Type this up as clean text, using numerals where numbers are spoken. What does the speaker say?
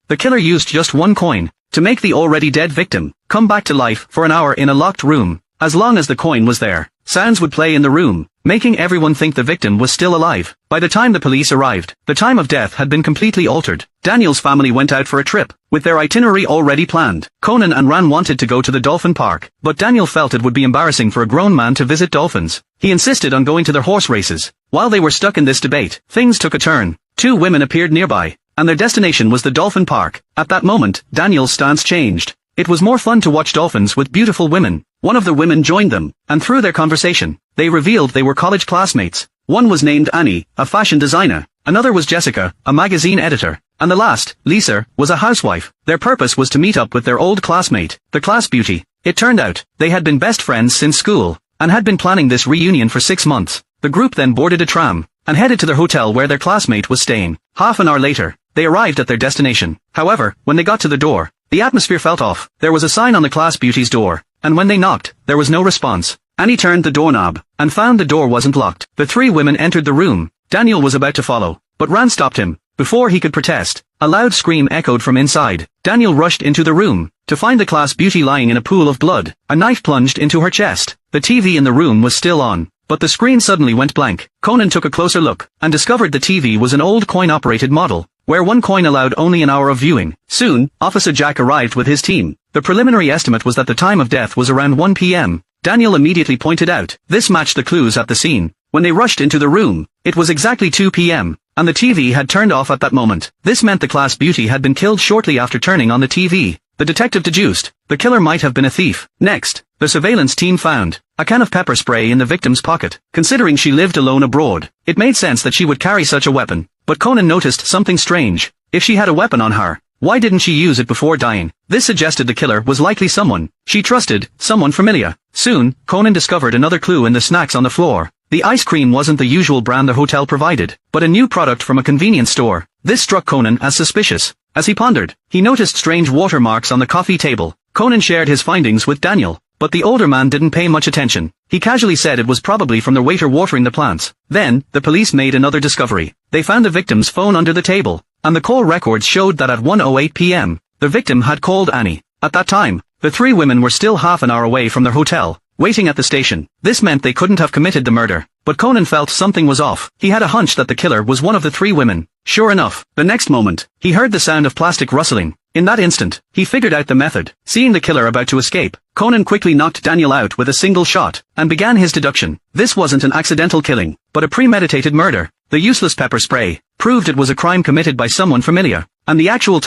The killer used just one coin to make the already dead victim come back to life for an hour in a locked room. As long as the coin was there, sounds would play in the room, making everyone think the victim was still alive. By the time the police arrived, the time of death had been completely altered. Daniel's family went out for a trip, with their itinerary already planned. Conan and Ran wanted to go to the dolphin park, but Daniel felt it would be embarrassing for a grown man to visit dolphins. He insisted on going to their horse races. While they were stuck in this debate, things took a turn. Two women appeared nearby, and their destination was the dolphin park. At that moment, Daniel's stance changed. It was more fun to watch dolphins with beautiful women. One of the women joined them, and through their conversation, they revealed they were college classmates. One was named Annie, a fashion designer. Another was Jessica, a magazine editor. And the last, Lisa, was a housewife. Their purpose was to meet up with their old classmate, the class beauty. It turned out, they had been best friends since school, and had been planning this reunion for 6 months. The group then boarded a tram, and headed to their hotel where their classmate was staying. Half an hour later, they arrived at their destination. However, when they got to the door, the atmosphere felt off. There was a sign on the class beauty's door, and when they knocked, there was no response. Annie turned the doorknob, and found the door wasn't locked. The three women entered the room. Daniel was about to follow, but Ran stopped him. Before he could protest, a loud scream echoed from inside. Daniel rushed into the room, to find the class beauty lying in a pool of blood. A knife plunged into her chest. The TV in the room was still on, but the screen suddenly went blank. Conan took a closer look, and discovered the TV was an old coin-operated model, where one coin allowed only an hour of viewing. Soon, Officer Jack arrived with his team. The preliminary estimate was that the time of death was around 1 p.m. Daniel immediately pointed out, this matched the clues at the scene. When they rushed into the room, it was exactly 2 p.m., and the TV had turned off at that moment. This meant the class beauty had been killed shortly after turning on the TV. The detective deduced, the killer might have been a thief. Next, the surveillance team found a can of pepper spray in the victim's pocket. Considering she lived alone abroad, it made sense that she would carry such a weapon. But Conan noticed something strange. If she had a weapon on her, why didn't she use it before dying? This suggested the killer was likely someone she trusted, someone familiar. Soon, Conan discovered another clue in the snacks on the floor. The ice cream wasn't the usual brand the hotel provided, but a new product from a convenience store. This struck Conan as suspicious. As he pondered, he noticed strange watermarks on the coffee table. Conan shared his findings with Daniel, but the older man didn't pay much attention. He casually said it was probably from the waiter watering the plants. Then, the police made another discovery. They found the victim's phone under the table, and the call records showed that at 1:08 p.m., the victim had called Annie. At that time, the three women were still half an hour away from their hotel, waiting at the station. This meant they couldn't have committed the murder. But Conan felt something was off. He had a hunch that the killer was one of the three women. Sure enough, the next moment, he heard the sound of plastic rustling. In that instant, he figured out the method. Seeing the killer about to escape, Conan quickly knocked Daniel out with a single shot, and began his deduction. This wasn't an accidental killing, but a premeditated murder. The useless pepper spray proved it was a crime committed by someone familiar, and the actual